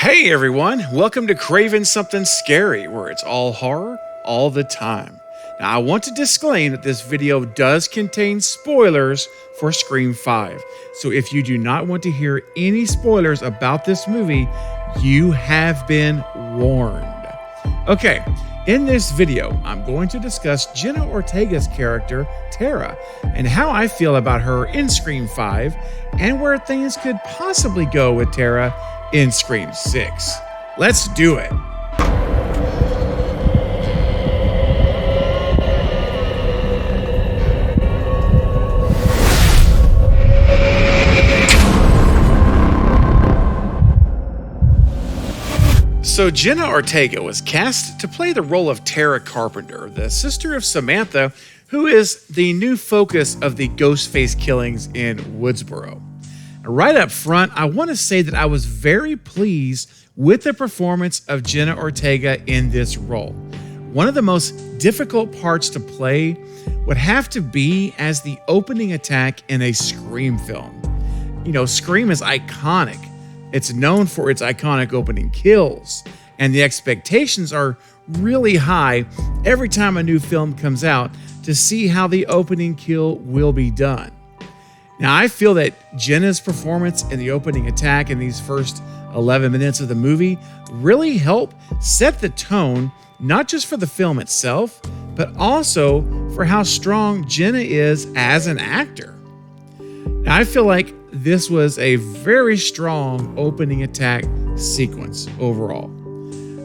Hey everyone, welcome to Craven Something Scary, where it's all horror all the time. Now I want to disclaim that this video does contain spoilers for Scream 5. So if you do not want to hear any spoilers about this movie, you have been warned. Okay, in this video, I'm going to discuss Jenna Ortega's character, Tara, and how I feel about her in Scream 5, and where things could possibly go with Tara in Scream 6. Let's do it. So Jenna Ortega was cast to play the role of Tara Carpenter, the sister of Samantha, who is the new focus of the Ghostface killings in Woodsboro. Right up front, I want to say that I was very pleased with the performance of Jenna Ortega in this role. One of the most difficult parts to play would have to be as the opening attack in a Scream film. You know, Scream is iconic. It's known for its iconic opening kills, and the expectations are really high every time a new film comes out to see how the opening kill will be done. Now, I feel that Jenna's performance in the opening attack in these first 11 minutes of the movie really help set the tone, not just for the film itself, but also for how strong Jenna is as an actor. Now, I feel like this was a very strong opening attack sequence overall.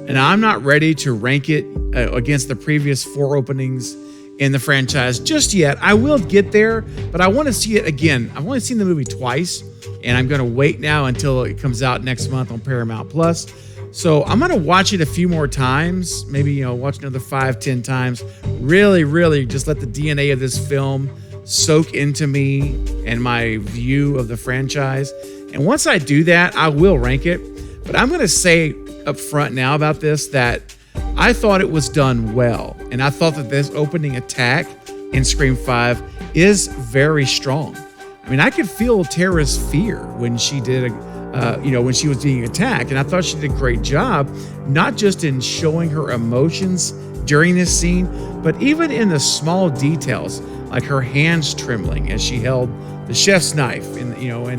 And I'm not ready to rank it against the previous 4 openings in the franchise just yet. I will get there, but I want to see it again. I've only seen the movie twice, and I'm going to wait now until it comes out next month on Paramount Plus. So I'm going to watch it a few more times, maybe, watch another 5-10 times. Really just let the DNA of this film soak into me and my view of the franchise. And once I do that, I will rank it. But I'm going to say up front now about this that I thought it was done well. And I thought that this opening attack in Scream 5 is very strong. I mean, I could feel Tara's fear when she did, when she was being attacked. And I thought she did a great job, not just in showing her emotions during this scene, but even in the small details, like her hands trembling as she held the chef's knife and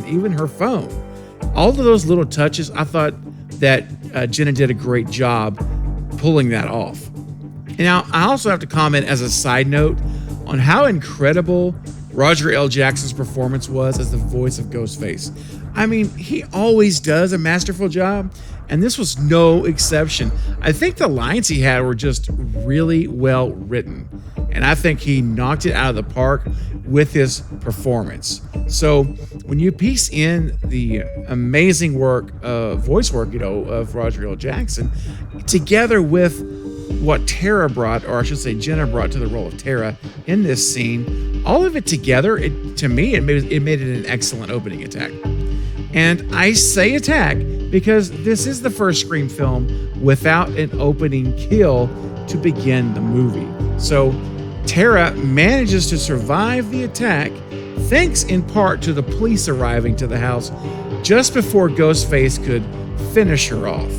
even her phone. All of those little touches, I thought that Jenna did a great job pulling that off. Now, I also have to comment as a side note on how incredible Roger L. Jackson's performance was as the voice of Ghostface. I mean, he always does a masterful job, and this was no exception. I think the lines he had were just really well written, and I think he knocked it out of the park with his performance. So when you piece in the amazing voice work, of Roger L. Jackson, together with what Tara brought, or I should say Jenna brought to the role of Tara in this scene, all of it together, to me, it made it an excellent opening attack. And I say attack because this is the first Scream film without an opening kill to begin the movie. So Tara manages to survive the attack thanks in part to the police arriving to the house just before Ghostface could finish her off.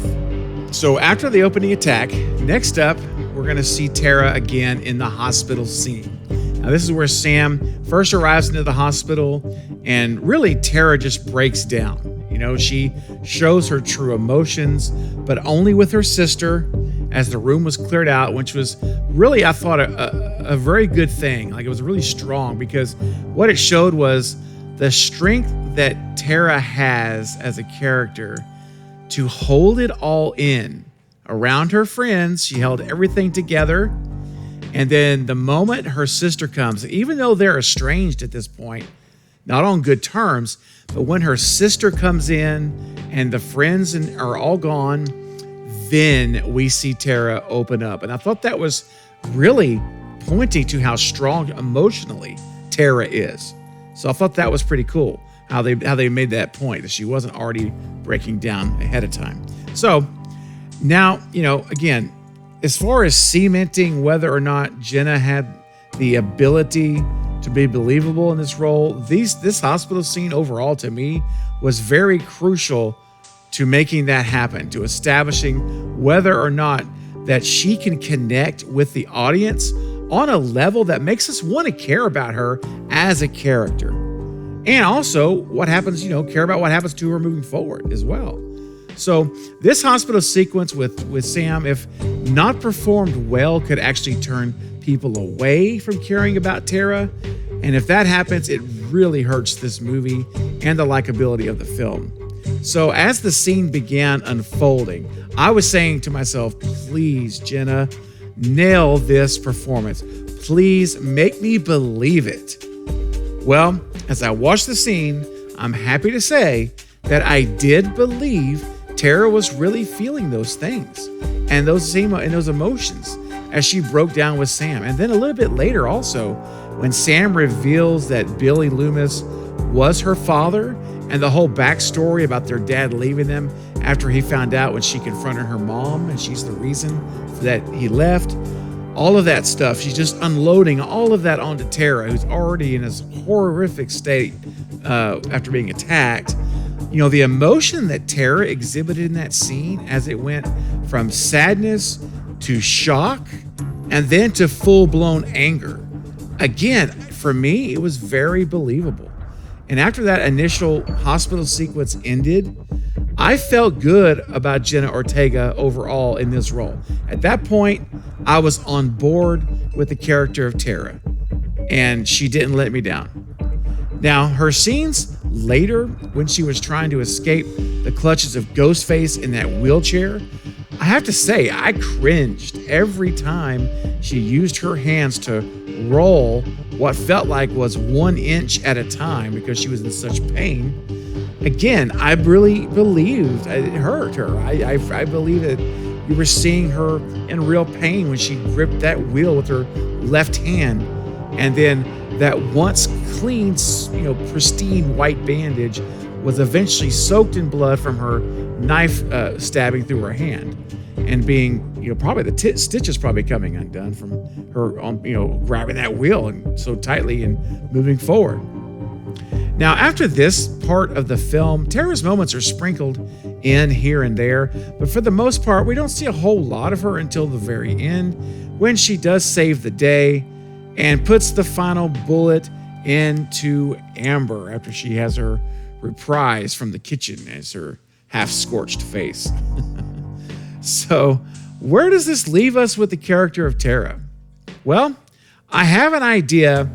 So after the opening attack, next up, we're going to see Tara again in the hospital scene. Now, this is where Sam first arrives into the hospital, and really Tara just breaks down. She shows her true emotions, but only with her sister as the room was cleared out, which was really, I thought, a very good thing. Like, it was really strong because what it showed was the strength that Tara has as a character to hold it all in around her friends. She held everything together. And then the moment her sister comes, even though they're estranged at this point, not on good terms, but when her sister comes in and the friends are all gone, then we see Tara open up. And I thought that was really pointing to how strong emotionally Tara is. So I thought that was pretty cool, how they made that point, that she wasn't already breaking down ahead of time. So now, again, as far as cementing whether or not Jenna had the ability to be believable in this role, this hospital scene overall to me was very crucial to making that happen, to establishing whether or not that she can connect with the audience on a level that makes us want to care about her as a character. And also what happens, care about what happens to her moving forward as well. So this hospital sequence with Sam, if not performed well, could actually turn people away from caring about Tara. And if that happens, it really hurts this movie and the likability of the film. So as the scene began unfolding, I was saying to myself, please, Jenna, nail this performance. Please make me believe it. Well, as I watched the scene, I'm happy to say that I did believe Tara was really feeling those things and those emotions as she broke down with Sam. And then a little bit later also, when Sam reveals that Billy Loomis was her father and the whole backstory about their dad leaving them after he found out when she confronted her mom and she's the reason that he left. All of that stuff, she's just unloading all of that onto Tara, who's already in this horrific state after being attacked. The emotion that Tara exhibited in that scene as it went from sadness to shock and then to full-blown anger. Again, for me, it was very believable. And after that initial hospital sequence ended, I felt good about Jenna Ortega overall in this role. At that point, I was on board with the character of Tara, and she didn't let me down. Now, her scenes later, when she was trying to escape the clutches of Ghostface in that wheelchair, I have to say, I cringed every time she used her hands to roll what felt like was 1 inch at a time because she was in such pain. Again, I really believed it hurt her. I believe that you were seeing her in real pain when she gripped that wheel with her left hand. And then that once clean, pristine white bandage was eventually soaked in blood from her knife stabbing through her hand and being, probably the stitches probably coming undone from her, grabbing that wheel and so tightly and moving forward. Now, after this part of the film, Tara's moments are sprinkled in here and there, but for the most part, we don't see a whole lot of her until the very end when she does save the day and puts the final bullet into Amber after she has her reprise from the kitchen as her half-scorched face. So, where does this leave us with the character of Tara? Well, I have an idea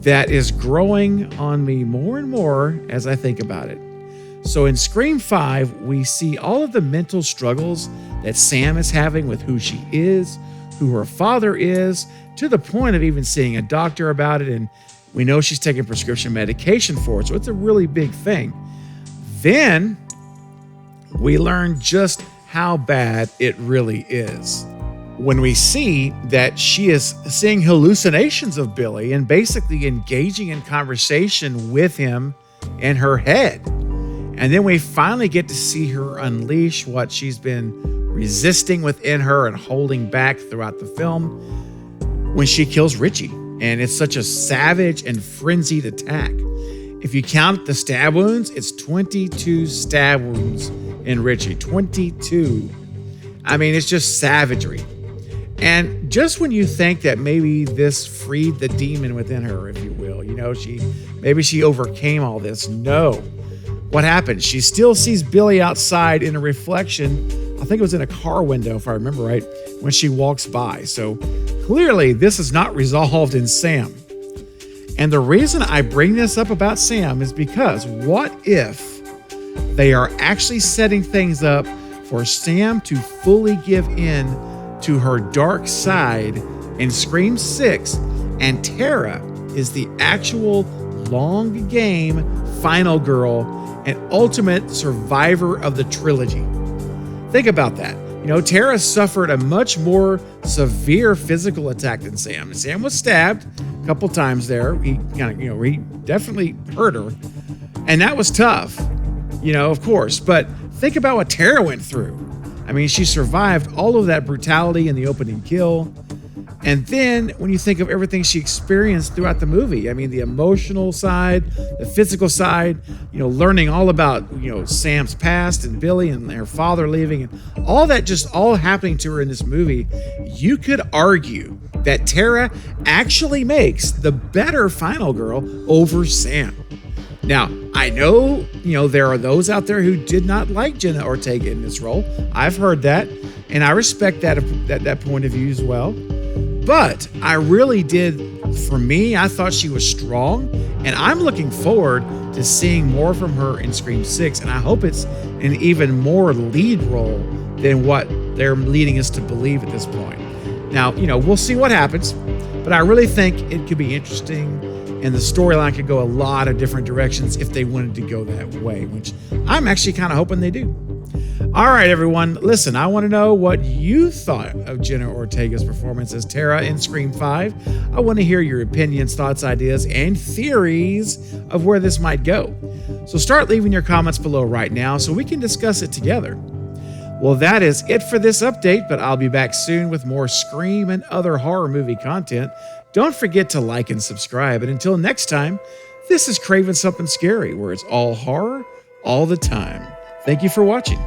that is growing on me more and more as I think about it. So in Scream 5, we see all of the mental struggles that Sam is having with who she is, who her father is, to the point of even seeing a doctor about it, and we know she's taking prescription medication for it, so it's a really big thing. Then we learn just how bad it really is when we see that she is seeing hallucinations of Billy and basically engaging in conversation with him in her head. And then we finally get to see her unleash what she's been resisting within her and holding back throughout the film when she kills Richie. And it's such a savage and frenzied attack. If you count the stab wounds, it's 22 stab wounds in Richie. 22. I mean, it's just savagery. And just when you think that maybe this freed the demon within her, if you will, maybe she overcame all this. No. What happened? She still sees Billy outside in a reflection. I think it was in a car window, if I remember right, when she walks by. So clearly this is not resolved in Sam. And the reason I bring this up about Sam is because what if they are actually setting things up for Sam to fully give in to her dark side in Scream 6, and Tara is the actual long game final girl and ultimate survivor of the trilogy. Think about that. Tara suffered a much more severe physical attack than Sam. Sam was stabbed a couple times there. He he definitely hurt her, and that was tough, of course. But think about what Tara went through. I mean, she survived all of that brutality in the opening kill. And then when you think of everything she experienced throughout the movie, I mean, the emotional side, the physical side, learning all about, Sam's past and Billy and her father leaving and all that just all happening to her in this movie, you could argue that Tara actually makes the better final girl over Sam. Now, I know, there are those out there who did not like Jenna Ortega in this role. I've heard that, and I respect that point of view as well. But I really did, for me, I thought she was strong, and I'm looking forward to seeing more from her in Scream 6, and I hope it's an even more lead role than what they're leading us to believe at this point. Now, we'll see what happens, but I really think it could be interesting, and the storyline could go a lot of different directions if they wanted to go that way, which I'm actually kind of hoping they do. All right, everyone, listen, I want to know what you thought of Jenna Ortega's performance as Tara in Scream 5. I want to hear your opinions, thoughts, ideas, and theories of where this might go. So start leaving your comments below right now so we can discuss it together. Well, that is it for this update, but I'll be back soon with more Scream and other horror movie content. Don't forget to like and subscribe. And until next time, this is Craven Something Scary, where it's all horror all the time. Thank you for watching.